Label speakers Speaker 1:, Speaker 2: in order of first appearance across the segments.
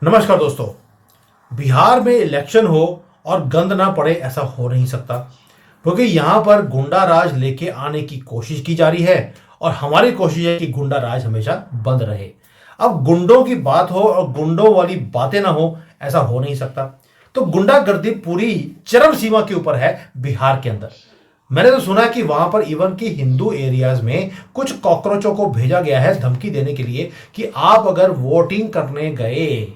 Speaker 1: नमस्कार दोस्तों। बिहार में इलेक्शन हो और गंद ना पड़े ऐसा हो नहीं सकता, क्योंकि यहाँ पर गुंडा राज लेके आने की कोशिश की जा रही है और हमारी कोशिश है कि गुंडा राज हमेशा बंद रहे। अब गुंडों की बात हो और गुंडों वाली बातें ना हो ऐसा हो नहीं सकता। तो गुंडागर्दी पूरी चरम सीमा के ऊपर है बिहार के अंदर। मैंने तो सुना है कि वहां पर इवन की हिंदू एरियाज में कुछ कॉकरोचों को भेजा गया है धमकी देने के लिए कि आप अगर वोटिंग करने गए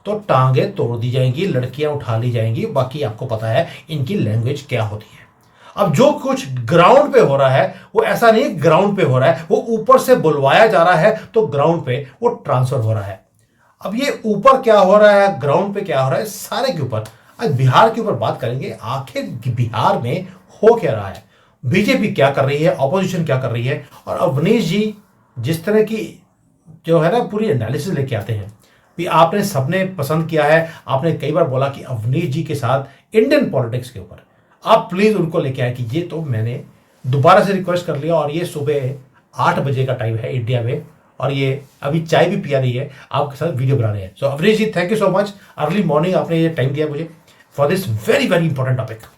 Speaker 1: तो टांगे तोड़ दी जाएंगी, लड़कियां उठा ली जाएंगी। बाकी आपको पता है इनकी लैंग्वेज क्या होती है। अब जो कुछ ग्राउंड पे हो रहा है वो ऐसा नहीं ग्राउंड पे हो रहा है, वो ऊपर से बुलवाया जा रहा है तो ग्राउंड पे वो ट्रांसफर हो रहा है। अब ये ऊपर क्या हो रहा है, ग्राउंड पे क्या हो रहा है, सारे के ऊपर आज बिहार के ऊपर बात करेंगे। आखिर बिहार में हो क्या रहा है, बीजेपी क्या कर रही है, ऑपोजिशन क्या कर रही है, और अवनीश जी जिस तरह की जो है ना पूरी एनालिसिस लेके आते हैं। भी आपने सबने पसंद किया है। आपने कई बार बोला कि अवनीश जी के साथ इंडियन पॉलिटिक्स के ऊपर आप प्लीज उनको लेके आए, कि ये तो मैंने दोबारा से रिक्वेस्ट कर लिया और ये सुबह 8 बजे का टाइम है इंडिया में, और ये अभी चाय भी पिया रही है, आपके साथ वीडियो बना रहे हैं। So Avnish ji, thank you so much. Early morning आपने ये टाइम दिया मुझे for this very very important topic.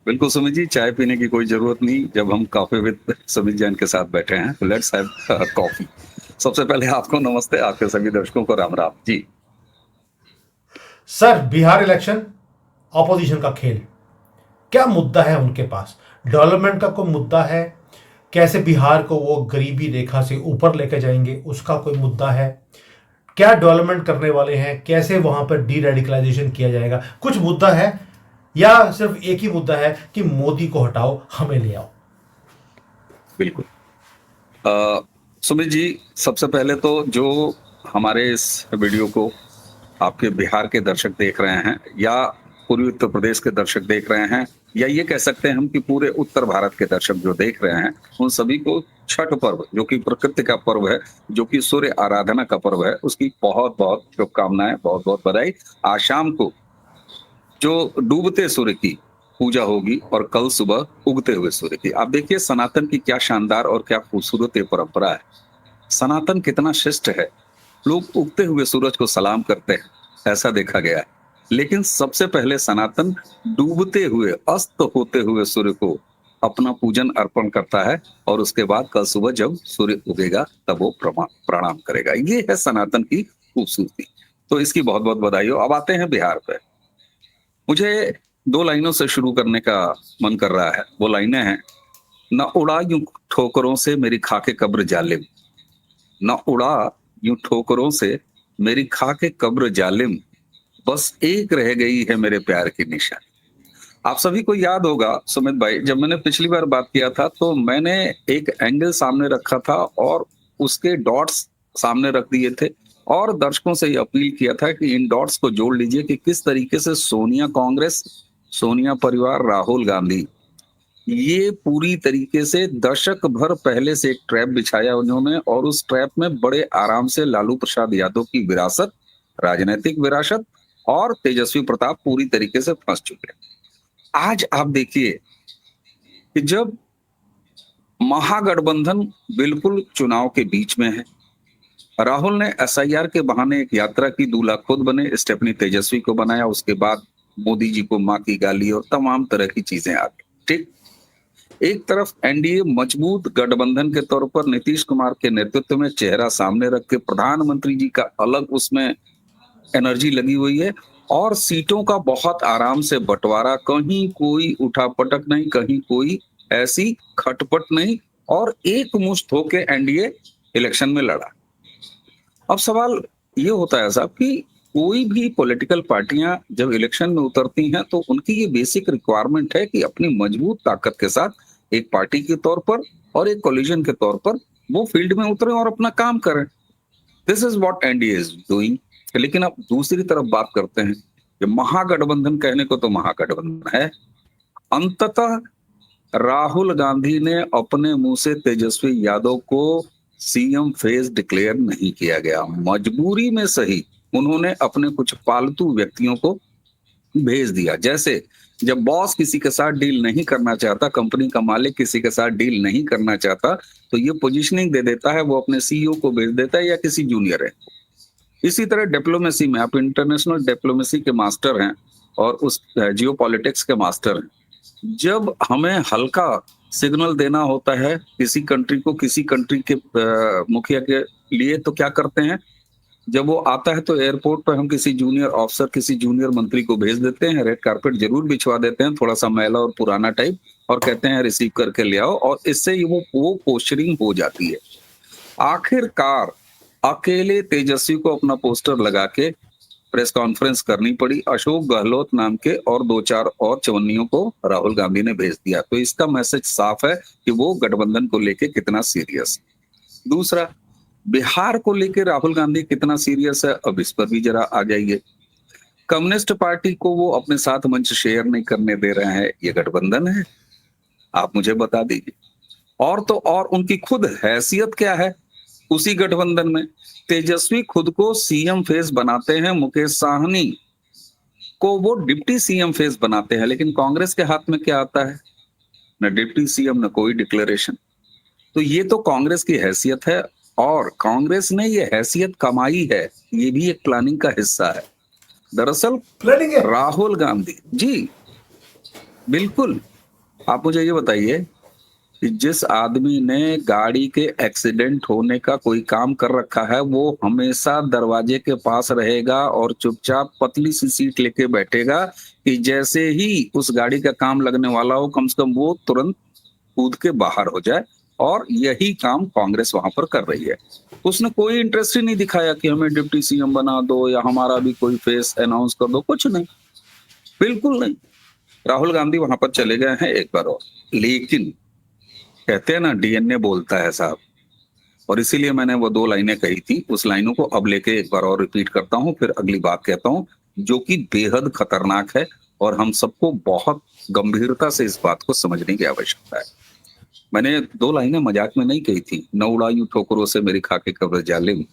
Speaker 2: बिल्कुल सुमित जी, चाय पीने की कोई जरूरत नहीं। जब हम कॉफी विद सुमित जैन के साथ बैठे हैं तो लेट्स हैव कॉफी। सबसे पहले आपको नमस्ते, आपके सभी दर्शकों को Ram Ram ji.
Speaker 1: Sir, Bihar election, opposition का खेल, क्या मुद्दा है उनके पास? डेवलपमेंट का कोई मुद्दा है? कैसे बिहार को वो गरीबी रेखा से ऊपर लेके जाएंगे, उसका कोई मुद्दा है? क्या डेवलपमेंट करने वाले हैं? कैसे वहां पर डी रेडिकलाइजेशन किया जाएगा? कुछ मुद्दा है या सिर्फ एक ही मुद्दा है कि मोदी को हटाओ, हमें ले आओ?
Speaker 2: बिल्कुल। सुमित जी, सबसे पहले तो जो हमारे इस वीडियो को आपके बिहार के दर्शक देख रहे हैं या पूर्वी उत्तर प्रदेश के दर्शक देख रहे हैं, या ये कह सकते हैं हम कि पूरे उत्तर भारत के दर्शक जो देख रहे हैं, उन सभी को छठ पर्व, जो कि प्रकृति का पर्व है, जो कि सूर्य आराधना का पर्व है, उसकी बहुत बहुत शुभकामनाएं, बहुत बहुत बधाई। आज शाम को जो डूबते सूर्य की पूजा होगी और कल सुबह उगते हुए सूर्य की। आप देखिए सनातन की क्या शानदार और क्या खूबसूरत ये परंपरा है। सनातन कितना श्रेष्ठ है। लोग उगते हुए सूरज को सलाम करते हैं, ऐसा देखा गया है। लेकिन सबसे पहले सनातन डूबते हुए, अस्त होते हुए सूर्य को अपना पूजन अर्पण करता है, और उसके बाद कल सुबह जब सूर्य उगेगा तब वो प्रणाम करेगा। ये है सनातन की खूबसूरती। तो इसकी बहुत बहुत बधाई हो। अब आते हैं बिहार पे। मुझे दो लाइनों से शुरू करने का मन कर रहा है। वो लाइनें हैं, न उड़ा यूं ठोकरों से मेरी खाके कब्र जालिम, न उड़ा यूं ठोकरों से मेरी खाके कब्र जालिम, बस एक रह गई है मेरे प्यार की निशानी। आप सभी को याद होगा सुमित भाई, जब मैंने पिछली बार बात किया था तो मैंने एक एंगल सामने रखा था और उसके डॉट्स सामने रख दिए थे, और दर्शकों से ये अपील किया था कि इन डॉट्स को जोड़ लीजिए कि किस तरीके से सोनिया कांग्रेस, सोनिया परिवार, राहुल गांधी, ये पूरी तरीके से दशक भर पहले से एक ट्रैप बिछाया उन्होंने, और उस ट्रैप में बड़े आराम से लालू प्रसाद यादव की विरासत, राजनीतिक विरासत, और तेजस्वी प्रताप पूरी तरीके से फंस चुके हैं। आज आप देखिए कि जब महागठबंधन बिल्कुल चुनाव के बीच में है, राहुल ने एसआईआर के बहाने एक यात्रा की, दूल्हा खुद बने, स्टेफनी तेजस्वी को बनाया, उसके बाद मोदी जी को मां की गाली और तमाम तरह की चीजें आ गई। ठीक, एक तरफ एनडीए मजबूत गठबंधन के तौर पर नीतीश कुमार के नेतृत्व में चेहरा सामने रख के प्रधानमंत्री जी का अलग उसमें एनर्जी लगी हुई है, और सीटों का बहुत आराम से बंटवारा, कहीं कोई उठापटक नहीं, कहीं कोई ऐसी खटपट नहीं, और एक मुश्त होके एनडीए इलेक्शन में लड़ा। अब सवाल ये होता है साहब कि कोई भी पॉलिटिकल पार्टियां जब इलेक्शन में उतरती हैं तो उनकी ये बेसिक रिक्वायरमेंट है कि अपनी मजबूत ताकत के साथ एक पार्टी के तौर पर और एक कोलिजन के तौर पर वो फील्ड में उतरे और अपना काम करें। This is what NDA is doing. लेकिन अब दूसरी तरफ बात करते हैं कि महागठबंधन, कहने को तो महागठबंधन है, अंततः राहुल गांधी ने अपने मुंह से तेजस्वी यादव को सीएम फेस डिक्लेयर नहीं किया गया। मजबूरी में सही उन्होंने अपने कुछ पालतू व्यक्तियों को भेज दिया। जैसे जब बॉस किसी के साथ डील नहीं करना चाहता, कंपनी का मालिक किसी के साथ डील नहीं करना चाहता, तो ये पोजीशनिंग दे देता है, वो अपने सीईओ को भेज देता है या किसी जूनियर है। इसी तरह डिप्लोमेसी में आप इंटरनेशनल डिप्लोमेसी के मास्टर हैं और उस जियो पॉलिटिक्स के मास्टर हैं। जब हमें हल्का सिग्नल देना होता है किसी कंट्री को, किसी कंट्री के मुखिया के लिए, तो क्या करते हैं, जब वो आता है तो एयरपोर्ट पर हम किसी जूनियर ऑफिसर, किसी जूनियर मंत्री को भेज देते हैं, रेड कारपेट जरूर बिछवा देते हैं, थोड़ा सा मैला और पुराना टाइप, और कहते हैं रिसीव करके ले आओ, और इससे वो पोस्टरिंग हो जाती है। आखिरकार अकेले तेजस्वी को अपना पोस्टर लगा के प्रेस कॉन्फ्रेंस करनी पड़ी, अशोक गहलोत नाम के और 2-4 और चवन्नियों को राहुल गांधी ने भेज दिया। तो इसका मैसेज साफ है कि वो गठबंधन को लेके कितना सीरियस। दूसरा, बिहार को लेकर राहुल गांधी कितना सीरियस है, अब इस पर भी जरा आ जाइए। कम्युनिस्ट पार्टी को वो अपने साथ मंच शेयर नहीं करने दे रहे हैं, ये गठबंधन है? आप मुझे बता दीजिए। और तो और उनकी खुद हैसियत क्या है उसी गठबंधन में। तेजस्वी खुद को सीएम फेस बनाते हैं, मुकेश साहनी को वो डिप्टी सीएम फेस बनाते हैं, लेकिन कांग्रेस के हाथ में क्या आता है, न डिप्टी सीएम न कोई डिक्लेरेशन। तो ये तो कांग्रेस की हैसियत है, और कांग्रेस ने ये हैसियत कमाई है, ये भी एक प्लानिंग का हिस्सा है। दरअसल
Speaker 1: प्लानिंग है।
Speaker 2: राहुल गांधी जी, बिल्कुल। आप मुझे ये बताइए कि जिस आदमी ने गाड़ी के एक्सीडेंट होने का कोई काम कर रखा है, वो हमेशा दरवाजे के पास रहेगा और चुपचाप पतली सी सीट लेके बैठेगा कि जैसे ही उस गाड़ी का काम लगने वाला हो, कम से कम वो तुरंत कूद के बाहर हो जाए, और यही काम कांग्रेस वहां पर कर रही है। उसने कोई इंटरेस्ट ही नहीं दिखाया कि हमें डिप्टी सीएम बना दो या हमारा भी कोई फेस अनाउंस कर दो, कुछ नहीं, बिल्कुल नहीं। राहुल गांधी वहां पर चले गए हैं एक बार और, लेकिन कहते हैं ना, डीएनए बोलता है साहब, और इसीलिए मैंने वो 2 लाइनें कही थी, उस लाइनों को अब लेके एक बार और रिपीट करता हूं, फिर अगली बात कहता हूं जो कि बेहद खतरनाक है, और हम सबको बहुत गंभीरता से इस बात को समझने की आवश्यकता है। मैंने 2 लाइनें मजाक में नहीं कही थी, न उड़ायूं ठोकरों से मेरी खाके कब्र जालिम,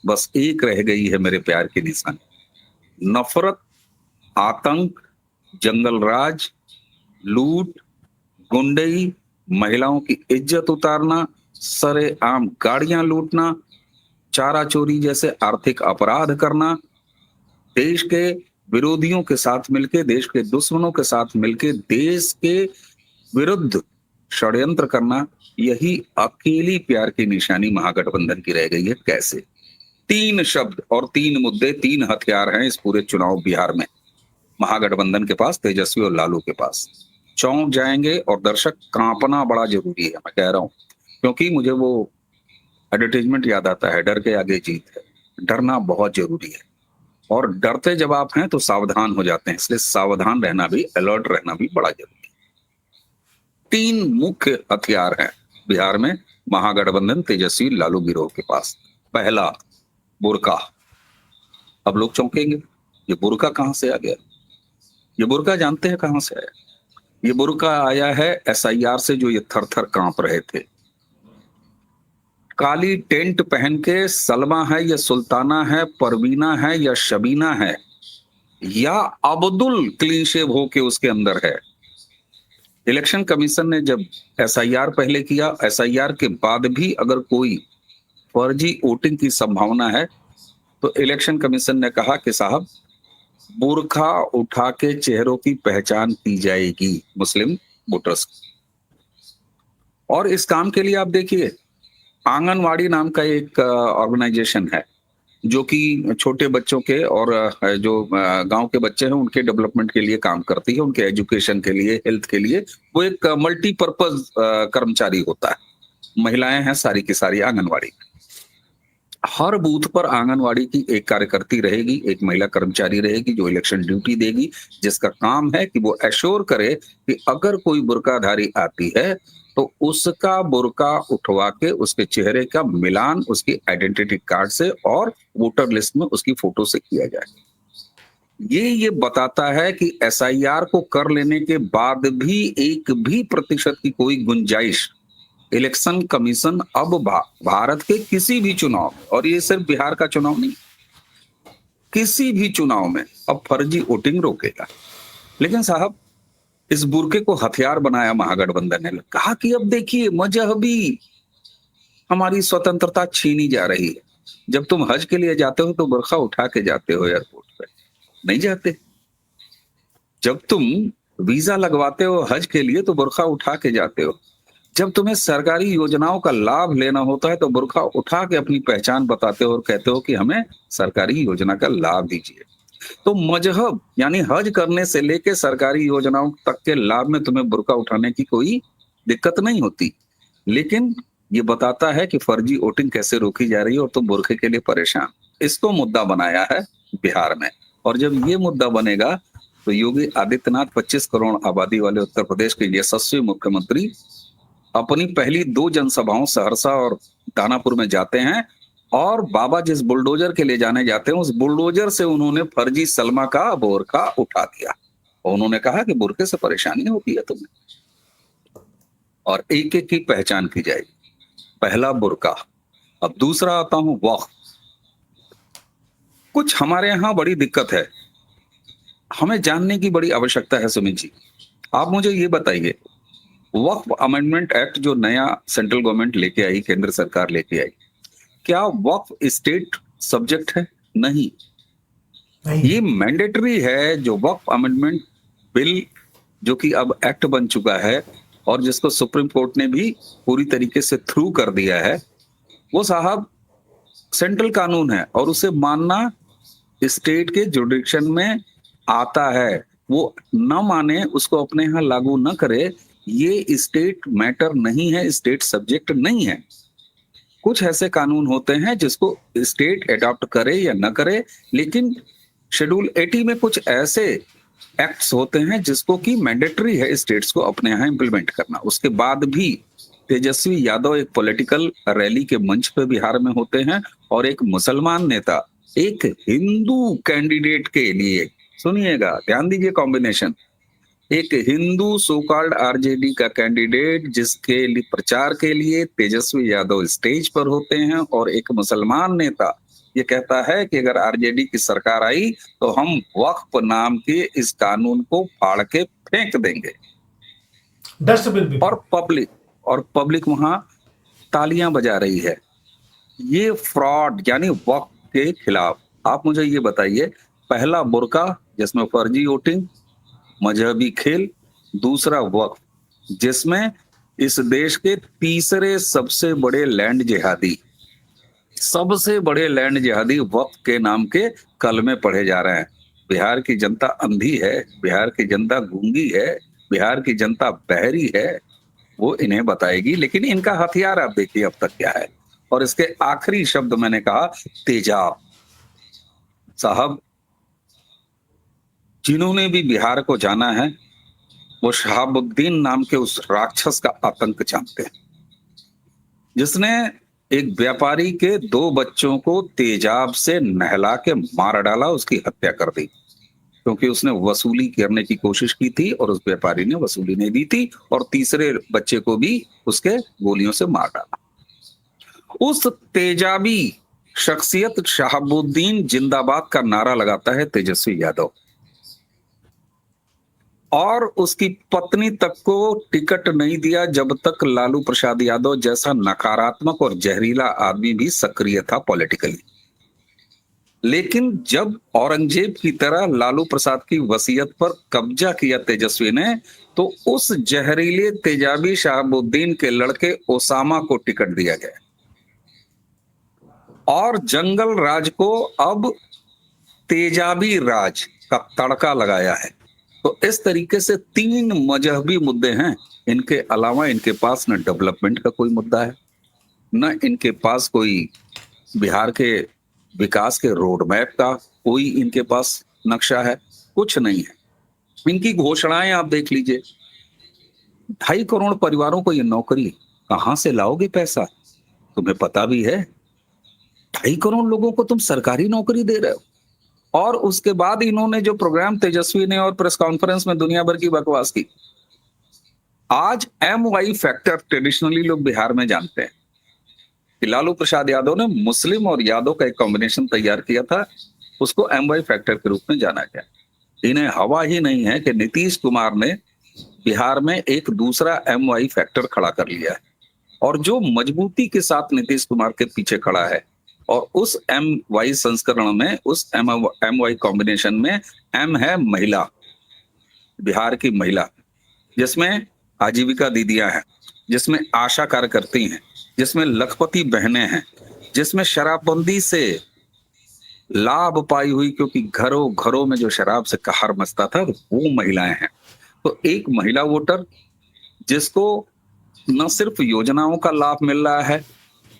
Speaker 2: बस एक रह गई है मेरे प्यार की निशानी। नफरत, आतंक, जंगल राज, लूट, गुंडई, महिलाओं की इज्जत उतारना, सरेआम गाड़ियां लूटना, चारा चोरी जैसे आर्थिक अपराध करना, देश के विरोधियों के साथ मिलके, देश के दुश्मनों के साथ मिलके देश के विरुद्ध षड्यंत्र करना, यही अकेली प्यार की निशानी महागठबंधन की रह गई है। कैसे? 3 शब्द और 3 मुद्दे, 3 हथियार हैं इस पूरे चुनाव बिहार में, महागठबंधन के पास, तेजस्वी और लालू के पास। चौंक जाएंगे, और दर्शक कांपना बड़ा जरूरी है, मैं कह रहा हूं, क्योंकि मुझे वो एडवर्टाइजमेंट याद आता है, डर के आगे जीत है। डरना बहुत जरूरी है, और डरते जब आप हैं तो सावधान हो जाते हैं, इसलिए सावधान रहना भी, अलर्ट रहना भी बड़ा जरूरी है। 3 मुख्य हथियार हैं बिहार में महागठबंधन तेजस्वी लालू गिरोह के पास। पहला, बुर्का। अब लोग चौंकेंगे, ये बुर्का कहां से आ गया? ये बुर्का जानते हैं कहां से आया? ये बुर्का आया है एसआईआर से, जो ये थर-थर कांप रहे थे। काली टेंट पहन के सलमा है या सुल्ताना है, परवीना है या शबीना है, या अब्दुल क्लीन शेव होके उसके अंदर है। इलेक्शन कमीशन ने जब एसआईआर पहले किया, एसआईआर के बाद भी अगर कोई फर्जी वोटिंग की संभावना है, तो इलेक्शन कमीशन ने कहा कि साहब, बुर्खा उठा के चेहरों की पहचान की जाएगी मुस्लिम वोटर्स। और इस काम के लिए आप देखिए, आंगनवाड़ी नाम का एक ऑर्गेनाइजेशन है, जो कि छोटे बच्चों के और जो गांव के बच्चे हैं उनके डेवलपमेंट के लिए काम करती है, उनके एजुकेशन के लिए, हेल्थ के लिए। वो एक मल्टीपर्पज कर्मचारी होता है। महिलाएं हैं सारी की सारी आंगनवाड़ी। हर बूथ पर आंगनवाड़ी की एक कार्यकर्ती रहेगी, एक महिला कर्मचारी रहेगी, जो इलेक्शन ड्यूटी देगी, जिसका काम है कि वो एश्योर करे कि अगर कोई बुर्काधारी आती है तो उसका बुर्का उठवा के उसके चेहरे का मिलान उसकी आइडेंटिटी कार्ड से और वोटर लिस्ट में उसकी फोटो से किया जाए। ये बताता है कि एसआईआर को कर लेने के बाद भी 1 भी प्रतिशत की कोई गुंजाइश इलेक्शन कमीशन अब भारत के किसी भी चुनाव, और ये सिर्फ बिहार का चुनाव नहीं, किसी भी चुनाव में अब फर्जी वोटिंग रोकेगा। लेकिन साहब, इस बुर्के को हथियार बनाया महागठबंधन ने। कहा कि अब देखिए, मजहबी हमारी स्वतंत्रता छीनी जा रही है। जब तुम हज के लिए जाते हो तो बुर्का उठा के जाते हो एयरपोर्ट पे, नहीं जाते। जब तुम वीजा लगवाते हो हज के लिए तो बुर्का उठा के जाते हो। जब तुम्हें सरकारी योजनाओं का लाभ लेना होता है तो बुर्का उठा के अपनी पहचान बताते हो और कहते हो कि हमें सरकारी योजना का लाभ दीजिए। तो मजहब यानी हज करने से लेके सरकारी योजनाओं तक के लाभ में तुम्हें बुर्का उठाने की कोई दिक्कत नहीं होती। लेकिन ये बताता है कि फर्जी वोटिंग कैसे रोकी जा रही है और तुम बुर्के के लिए परेशान। इसको मुद्दा बनाया है बिहार में। और जब ये मुद्दा बनेगा तो योगी आदित्यनाथ 25 करोड़ आबादी वाले उत्तर प्रदेश के यशस्वी मुख्यमंत्री अपनी पहली 2 जनसभाओं सहरसा और दानापुर में जाते हैं और बाबा जिस बुलडोजर के लिए जाने जाते हैं उस बुलडोजर से उन्होंने फर्जी सलमा का बुर्का उठा दिया और उन्होंने कहा कि बुर्के से परेशानी होती है तुम्हें और एक एक की पहचान की जाएगी। पहला बुर्का। अब दूसरा आता हूं वक्फ। कुछ हमारे यहां बड़ी दिक्कत है, हमें जानने की बड़ी आवश्यकता है। सुमित जी, आप मुझे ये बताइए, वक्फ अमेंडमेंट एक्ट जो नया सेंट्रल गवर्नमेंट लेके आई, केंद्र सरकार लेके आई, क्या वक्फ स्टेट सब्जेक्ट है? नहीं,
Speaker 1: नहीं।
Speaker 2: ये मैंडेटरी है। जो वक्फ अमेंडमेंट बिल जो कि अब एक्ट बन चुका है और जिसको सुप्रीम कोर्ट ने भी पूरी तरीके से थ्रू कर दिया है, वो साहब सेंट्रल कानून है और उसे मानना स्टेट के जुडिक्शन में आता है। वो न माने, उसको अपने यहाँ लागू न करे, ये स्टेट मैटर नहीं है, स्टेट सब्जेक्ट नहीं है। कुछ ऐसे कानून होते हैं जिसको स्टेट अडॉप्ट करे या न करे, लेकिन शेड्यूल 80 में कुछ ऐसे एक्ट्स होते हैं जिसको कि मैंडेटरी है स्टेट्स को अपने यहाँ इंप्लीमेंट करना। उसके बाद भी तेजस्वी यादव एक पॉलिटिकल रैली के मंच पे बिहार में होते हैं और एक मुसलमान नेता एक हिंदू कैंडिडेट के लिए, सुनिएगा, ध्यान दीजिए कॉम्बिनेशन, एक हिंदू सो कॉल्ड आरजेडी का कैंडिडेट जिसके लिए प्रचार के लिए तेजस्वी यादव स्टेज पर होते हैं और एक मुसलमान नेता ये कहता है कि अगर आरजेडी की सरकार आई तो हम वक्फ नाम के इस कानून को फाड़ के फेंक देंगे।
Speaker 1: डस्टबिन भी।
Speaker 2: और पब्लिक वहां तालियां बजा रही है। ये फ्रॉड यानी वक्फ के खिलाफ। आप मुझे ये बताइए, पहला बुर्का जिसमें फर्जी वोटिंग, मजहबी खेल, दूसरा वक्फ जिसमें इस देश के तीसरे सबसे बड़े लैंड जिहादी वक्फ के नाम के कलमे पढ़े जा रहे हैं। बिहार की जनता अंधी है, बिहार की जनता गूंगी है, बिहार की जनता बहरी है, वो इन्हें बताएगी। लेकिन इनका हथियार आप देखिए अब तक क्या है। और इसके आखिरी शब्द मैंने कहा, तेजाब। साहब, जिन्होंने भी बिहार को जाना है वो शहाबुद्दीन नाम के उस राक्षस का आतंक जानते हैं जिसने एक व्यापारी के 2 बच्चों को तेजाब से नहला के मार डाला, उसकी हत्या कर दी क्योंकि उसने वसूली करने की कोशिश की थी और उस व्यापारी ने वसूली नहीं दी थी और तीसरे बच्चे को भी उसके गोलियों से मार डाला। उस तेजाबी शख्सियत शहाबुद्दीन जिंदाबाद का नारा लगाता है तेजस्वी यादव और उसकी पत्नी तक को टिकट नहीं दिया जब तक लालू प्रसाद यादव जैसा नकारात्मक और जहरीला आदमी भी सक्रिय था पॉलिटिकली। लेकिन जब औरंगजेब की तरह लालू प्रसाद की वसीयत पर कब्जा किया तेजस्वी ने, तो उस जहरीले तेजाबी शहाबुद्दीन के लड़के ओसामा को टिकट दिया गया और जंगल राज को अब तेजाबी राज का तड़का लगाया है। तो इस तरीके से 3 मजहबी मुद्दे हैं। इनके अलावा इनके पास न डेवलपमेंट का कोई मुद्दा है, न इनके पास कोई बिहार के विकास के रोड मैप का कोई इनके पास नक्शा है, कुछ नहीं है। इनकी घोषणाएं आप देख लीजिए, 2.5 करोड़ परिवारों को ये नौकरी, कहां से लाओगे पैसा? तुम्हें पता भी है 2.5 करोड़ लोगों को तुम सरकारी नौकरी दे रहे हो। और उसके बाद इन्होंने जो प्रोग्राम तेजस्वी ने और प्रेस कॉन्फ्रेंस में दुनिया भर की बकवास की। आज MY फैक्टर ट्रेडिशनली लोग बिहार में जानते हैं कि लालू प्रसाद यादव ने मुस्लिम और यादव का एक कॉम्बिनेशन तैयार किया था, उसको MY फैक्टर के रूप में जाना गया। इन्हें हवा ही नहीं है कि नीतीश कुमार ने बिहार में एक दूसरा MY फैक्टर खड़ा कर लिया है और जो मजबूती के साथ नीतीश कुमार के पीछे खड़ा है और उस एम वाई संस्करण में, उस एम वाई कॉम्बिनेशन में एम है महिला, बिहार की महिला, जिसमें आजीविका दीदियां हैं, जिसमें आशा कार्यकर्ती हैं, जिसमें लखपति बहनें हैं, जिसमें शराबबंदी से लाभ पाई हुई, क्योंकि घरों घरों में जो शराब से कहर मचता था वो महिलाएं हैं। तो एक महिला वोटर जिसको न सिर्फ योजनाओं का लाभ मिल रहा है,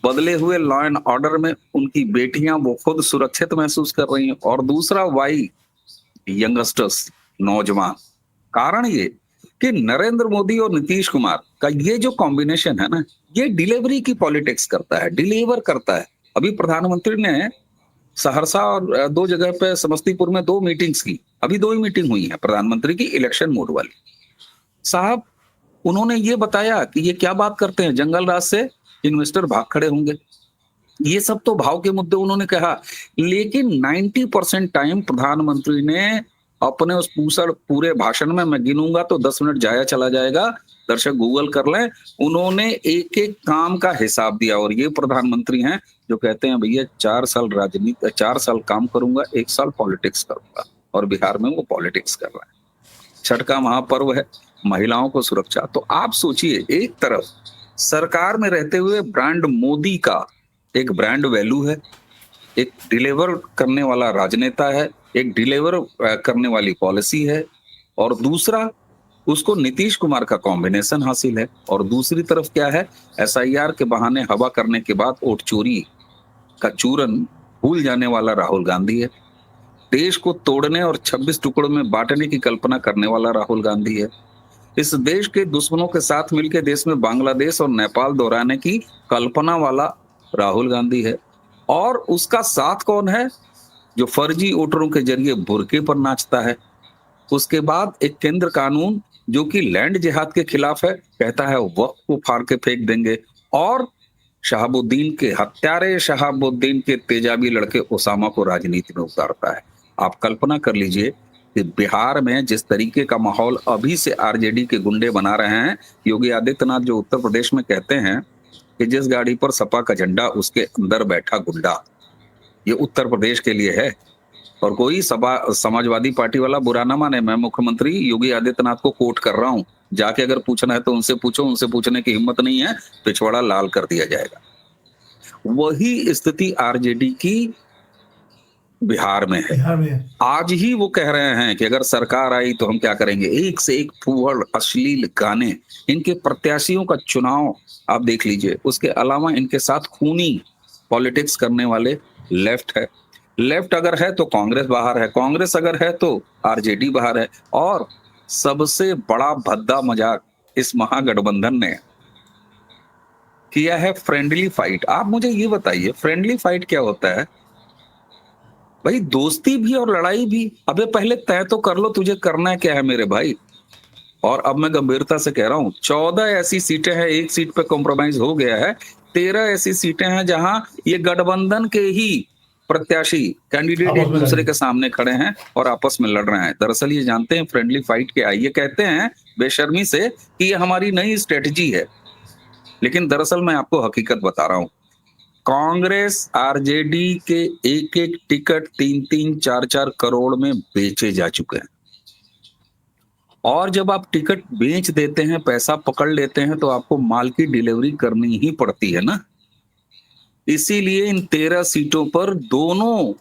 Speaker 2: बदले हुए लॉ एंड ऑर्डर में उनकी बेटियां वो खुद सुरक्षित महसूस कर रही हैं, और दूसरा वाई यंगस्टर्स, नौजवान। कारण ये कि नरेंद्र मोदी और नीतीश कुमार का ये जो कॉम्बिनेशन है ना, ये डिलीवरी की पॉलिटिक्स करता है, डिलीवर करता है। अभी प्रधानमंत्री ने सहरसा और दो जगह पे समस्तीपुर में 2 मीटिंग्स की, अभी 2 ही मीटिंग हुई है प्रधानमंत्री की, इलेक्शन मोड वाली। साहब, उन्होंने ये बताया कि ये क्या बात करते हैं, जंगल राज से इन्वेस्टर भाग खड़े होंगे। ये सब तो भाव के मुद्दे उन्होंने कहा, लेकिन 90% टाइम प्रधानमंत्री ने अपने उस पूरे भाषण में, मैं गिनूंगा तो 10 मिनट जाया चला जाएगा, दर्शक गूगल कर लें, उन्होंने एक एक काम का हिसाब दिया। और ये प्रधानमंत्री हैं जो कहते हैं भैया 4 साल राजनीति, 4 साल काम करूंगा, 1 साल पॉलिटिक्स करूंगा, और बिहार में वो पॉलिटिक्स कर रहा है। छठ का महापर्व है, महिलाओं को सुरक्षा। तो आप सोचिए, एक तरफ सरकार में रहते हुए ब्रांड मोदी का एक ब्रांड वैल्यू है, एक डिलीवर करने वाला राजनेता है, एक डिलीवर करने वाली पॉलिसी है, और दूसरा उसको नीतीश कुमार का कॉम्बिनेशन हासिल है। और दूसरी तरफ क्या है, एसआईआर के बहाने हवा करने के बाद वोट चोरी का चूरन भूल जाने वाला राहुल गांधी है। देश को तोड़ने और 26 टुकड़ों में बांटने की कल्पना करने वाला राहुल गांधी है। इस देश के दुश्मनों के साथ मिलकर देश में बांग्लादेश और नेपाल दोहराने की कल्पना वाला राहुल गांधी है। और उसका साथ कौन है, जो फर्जी वोटरों के जरिए बुरके पर नाचता है। उसके बाद एक केंद्र कानून जो कि लैंड जिहाद के खिलाफ है, कहता है वक्फ को फाड़ के फेंक देंगे, और शहाबुद्दीन के हत्यारे, शहाबुद्दीन के तेजाबी लड़के ओसामा को राजनीति में उतारता है। आप कल्पना कर लीजिए कि बिहार में जिस तरीके का माहौल अभी से आरजेडी के गुंडे बना रहे हैं, योगी आदित्यनाथ जो उत्तर प्रदेश में कहते हैं कि जिस गाड़ी पर सपा का झंडा उसके अंदर बैठा गुंडा, ये उत्तर प्रदेश के लिए है। और कोई समाजवादी पार्टी वाला बुरा ना माने, मैं मुख्यमंत्री योगी आदित्यनाथ को कोट कर रहा हूं, जाके अगर पूछना है तो उनसे पूछो, उनसे पूछने की हिम्मत नहीं है, पिछवाड़ा लाल कर दिया जाएगा। वही स्थिति आरजेडी की बिहार में है। आज ही वो कह रहे हैं कि अगर सरकार आई तो हम क्या करेंगे। एक से एक फूहड़ अश्लील गाने, इनके प्रत्याशियों का चुनाव आप देख लीजिए। उसके अलावा इनके साथ खूनी पॉलिटिक्स करने वाले लेफ्ट है, लेफ्ट अगर है तो कांग्रेस बाहर है, कांग्रेस अगर है तो आरजेडी बाहर है। और सबसे बड़ा भद्दा मजाक इस महागठबंधन ने किया है फ्रेंडली फाइट। आप मुझे ये बताइए, फ्रेंडली फाइट क्या होता है भाई? दोस्ती भी और लड़ाई भी। अबे पहले तय तो कर लो तुझे करना क्या है मेरे भाई। और अब मैं गंभीरता से कह रहा हूं, 14 ऐसी सीटें हैं, एक सीट पे कॉम्प्रोमाइज हो गया है, 13 ऐसी सीटें हैं जहां ये गठबंधन के ही प्रत्याशी कैंडिडेट एक दूसरे के सामने खड़े हैं और आपस में लड़ रहे हैं। दरअसल ये जानते हैं फ्रेंडली फाइट क्या है। ये कहते हैं बेशर्मी से कि ये हमारी नई स्ट्रेटजी है, लेकिन दरअसल मैं आपको हकीकत बता रहा हूं। कांग्रेस आरजेडी के एक एक टिकट 3-3, 4-4 करोड़ में बेचे जा चुके हैं। और जब आप टिकट बेच देते हैं, पैसा पकड़ लेते हैं, तो आपको माल की डिलीवरी करनी ही पड़ती है ना। इसीलिए इन 13 सीटों पर दोनों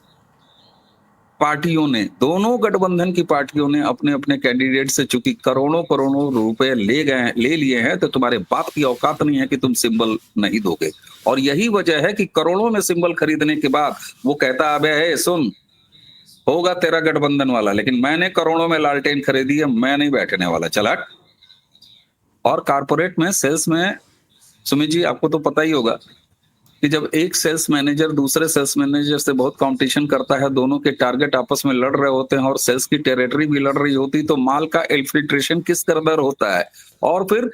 Speaker 2: पार्टियों ने, दोनों गठबंधन की पार्टियों ने अपने अपने कैंडिडेट से, चूंकि करोड़ों करोड़ों रुपए ले लिए हैं, तो तुम्हारे बाप की औकात नहीं है कि तुम सिंबल नहीं दोगे। और यही वजह है कि करोड़ों में सिंबल खरीदने के बाद वो कहता अबे है सुन, होगा तेरा गठबंधन वाला, लेकिन मैंने करोड़ों में लालटेन खरीदी है, मैं नहीं बैठने वाला, चला। और कारपोरेट में, सेल्स में, सुमित जी आपको तो पता ही होगा कि जब एक सेल्स मैनेजर दूसरे सेल्स मैनेजर से बहुत कंपटीशन करता है, दोनों के टारगेट आपस में लड़ रहे होते हैं और सेल्स की टेरिटरी भी लड़ रही होती, तो माल का इन्फिल्ट्रेशन किस कदर होता है। और फिर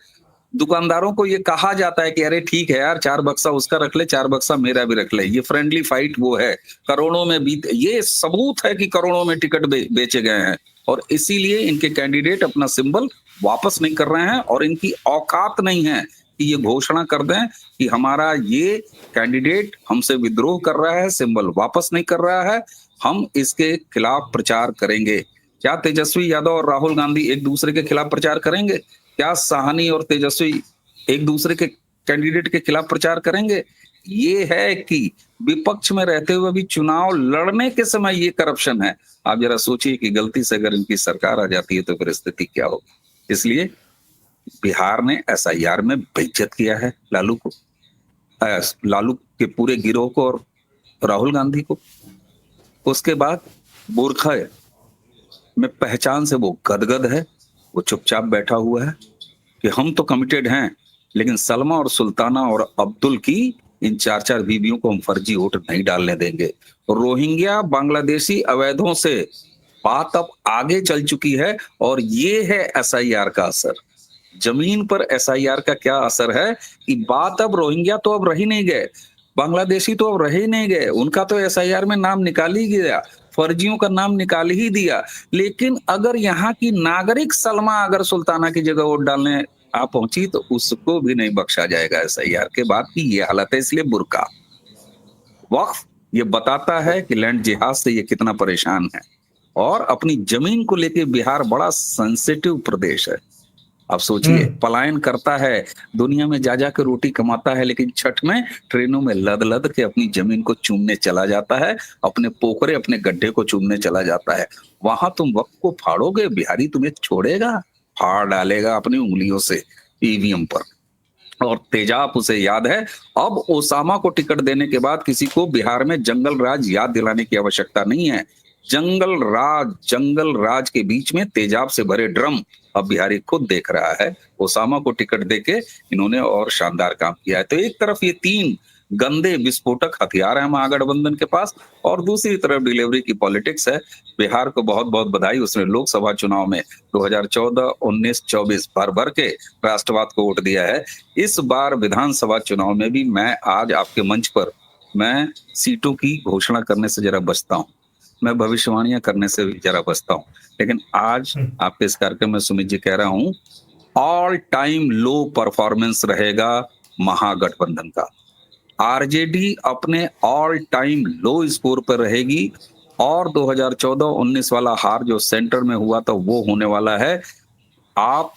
Speaker 2: दुकानदारों को ये कहा जाता है कि अरे ठीक है यार, 4 बक्सा उसका रख ले, 4 बक्सा मेरा भी रख ले। ये फ्रेंडली फाइट वो है, करोड़ों में ये सबूत है कि करोड़ों में टिकट बेचे गए हैं। और इसीलिए इनके कैंडिडेट अपना सिंबल वापस नहीं कर रहे हैं, और इनकी औकात नहीं है कि ये घोषणा कर दें कि हमारा ये कैंडिडेट हमसे विद्रोह कर रहा है, सिंबल वापस नहीं कर रहा है, हम इसके खिलाफ प्रचार करेंगे। क्या तेजस्वी यादव और राहुल गांधी एक दूसरे के खिलाफ प्रचार करेंगे? क्या साहनी और तेजस्वी एक दूसरे के कैंडिडेट के खिलाफ प्रचार करेंगे? ये है कि विपक्ष में रहते हुए भी चुनाव लड़ने के समय ये करप्शन है। आप जरा सोचिए कि गलती से अगर इनकी सरकार आ जाती है तो फिर स्थिति क्या होगी। इसलिए बिहार ने एसआईआर में बेइज्जत किया है लालू को, लालू के पूरे गिरोह को और राहुल गांधी को। उसके बाद बुरखा में पहचान से वो गदगद है, वो चुपचाप बैठा हुआ है कि हम तो कमिटेड हैं, लेकिन सलमा और सुल्ताना और अब्दुल की इन 4-4 बीवियों को हम फर्जी वोट नहीं डालने देंगे। रोहिंग्या बांग्लादेशी अवैधों से बात अब आगे चल चुकी है और ये है एसआईआर का असर। जमीन पर एसआईआर का क्या असर है कि बात अब रोहिंग्या तो अब रही नहीं गए, बांग्लादेशी तो अब रहे नहीं गए, उनका तो एसआईआर में नाम निकाल ही गया, फर्जियों का नाम निकाल ही दिया। लेकिन अगर यहाँ की नागरिक सलमा अगर सुल्ताना की जगह वोट डालने आ पहुंची तो उसको भी नहीं बख्शा जाएगा एसआईआर के बाद की ये हालत है। इसलिए बुर्का वक्फ ये बताता है कि लैंड जिहाद से ये कितना परेशान है और अपनी जमीन को लेके बिहार बड़ा सेंसिटिव प्रदेश है। आप सोचिए, पलायन करता है, दुनिया में जा जा के रोटी कमाता है, लेकिन छठ में ट्रेनों में लद लद के अपनी जमीन को चूमने चला जाता है, अपने पोखरे अपने गड्ढे को चूमने चला जाता है। वहां तुम वक्त को फाड़ोगे, बिहारी तुम्हें छोड़ेगा, फाड़ डालेगा अपनी उंगलियों से ईवीएम पर। और तेजाब उसे याद है, अब ओसामा को टिकट देने के बाद किसी को बिहार में जंगल राज याद दिलाने की आवश्यकता नहीं है। जंगल राज के बीच में तेजाब से भरे ड्रम अब बिहारी खुद देख रहा है। ओसामा को टिकट देके इन्होंने और शानदार काम किया है। तो एक तरफ ये 3 गंदे विस्फोटक हथियार है महागठबंधन के पास और दूसरी तरफ डिलीवरी की पॉलिटिक्स है। बिहार को बहुत बहुत बधाई, उसने लोकसभा चुनाव में 2014, 19, 24 भर भर के राष्ट्रवाद को वोट दिया है। इस बार विधानसभा चुनाव में भी मैं आज आपके मंच पर मैं सीटों की घोषणा करने से जरा बचता हूँ, मैं भविष्यवाणियां करने से जरा बचता हूं, लेकिन आज आपके इस कार्यक्रम में सुमित जी कह रहा हूं, ऑल टाइम लो परफॉर्मेंस रहेगा महागठबंधन का। आरजेडी अपने ऑल टाइम लो स्कोर पर रहेगी और 2014-19 वाला हार जो सेंटर में हुआ था वो होने वाला है। आप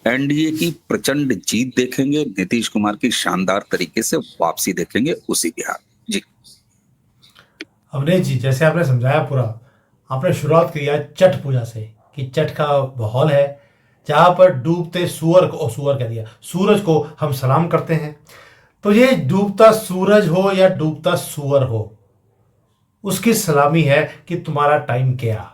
Speaker 2: एनडीए की प्रचंड जीत देखेंगे, नीतीश कुमार की शानदार तरीके से वापसी देखेंगे उसी बिहार। जी
Speaker 1: अवनीश जी, जैसे आपने समझाया पूरा, आपने शुरुआत किया छठ पूजा से कि छठ का माहौल है जहाँ पर डूबते सूरज को हम सलाम करते हैं। तो ये डूबता सूरज हो या डूबता सूअर हो, उसकी सलामी है कि तुम्हारा टाइम क्या,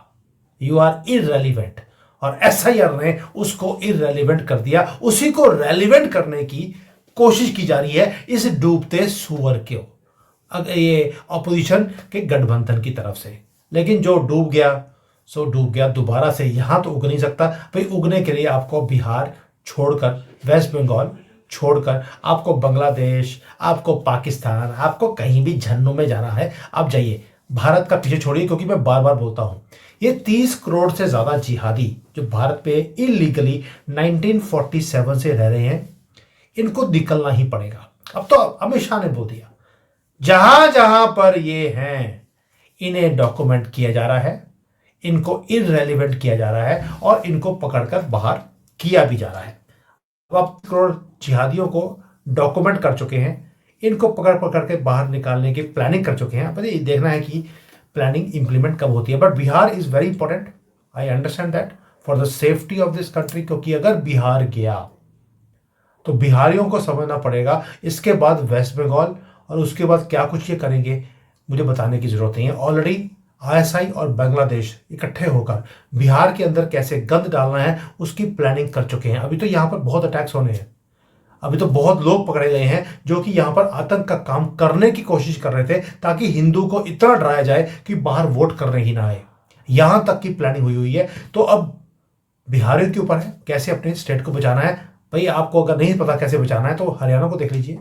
Speaker 1: यू आर इररेलीवेंट। और एसआईआर ने उसको इररेलीवेंट कर दिया, उसी को रेलिवेंट करने की कोशिश की जा रही है इस डूबते सूअर को, ये ऑपोजिशन के गठबंधन की तरफ से। लेकिन जो डूब गया सो डूब गया, दोबारा से यहां तो उग नहीं सकता भाई। उगने के लिए आपको बिहार छोड़कर, वेस्ट बंगाल छोड़कर, आपको बांग्लादेश, आपको पाकिस्तान, आपको कहीं भी झन्नों में जाना है, आप जाइए। भारत का पीछे छोड़िए, क्योंकि मैं बार बार बोलता हूं, ये 30 करोड़ से ज्यादा जिहादी जो भारत पे इलीगली 1947 से रह रहे हैं, इनको निकलना ही पड़ेगा। अब तो अमित शाह ने बोल दिया, जहां जहां पर ये हैं इन्हें डॉक्यूमेंट किया जा रहा है, इनको इररेलीवेंट किया जा रहा है और इनको पकड़कर बाहर किया भी जा रहा है। अब करोड़ जिहादियों को डॉक्यूमेंट कर चुके हैं, इनको पकड़ के बाहर निकालने की प्लानिंग कर चुके हैं। अब ये देखना है कि प्लानिंग इंप्लीमेंट कब होती है। But Bihar is very important, I understand that, for the safety of this country. क्योंकि अगर बिहार गया तो बिहारियों को समझना पड़ेगा, इसके बाद वेस्ट बंगाल और उसके बाद क्या कुछ ये करेंगे मुझे बताने की जरूरत नहीं है। ऑलरेडी आईएसआई और बांग्लादेश इकट्ठे होकर बिहार के अंदर कैसे गंद डालना है उसकी प्लानिंग कर चुके हैं। अभी तो यहाँ पर बहुत अटैक्स होने हैं, अभी तो बहुत लोग पकड़े गए हैं जो कि यहाँ पर आतंक का काम करने की कोशिश कर रहे थे, ताकि हिंदू को इतना डराया जाए कि बाहर वोट करने ही ना आए। यहां तक की प्लानिंग हुई है। तो अब बिहारियों के ऊपर है कैसे अपने स्टेट को बचाना है। भाई आपको अगर नहीं पता कैसे बचाना है तो हरियाणा को देख लीजिए।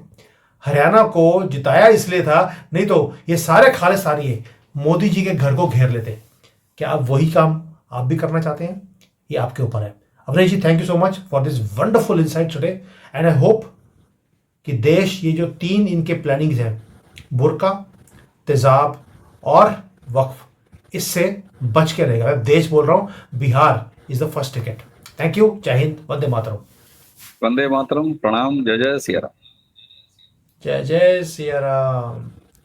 Speaker 1: हरियाणा को जिताया इसलिए था, नहीं तो ये सारे खालिस्तानी मोदी जी के घर को घेर लेते। क्या आप वही काम आप भी करना चाहते हैं? ये आपके ऊपर है। Avnish ji, thank you so much for this wonderful insight today and I hope कि देश ये जो 3 इनके प्लानिंग्स हैं, बुर्का, तेजाब और वक्फ, इससे बच के रहेगा। मैं देश बोल रहा हूं, Bihar is the first ticket. Thank you, जय हिंद, वंदे मातरम।
Speaker 2: वंदे मातरम, प्रणाम, जय जय सिया राम।
Speaker 1: जय जय सिया राम।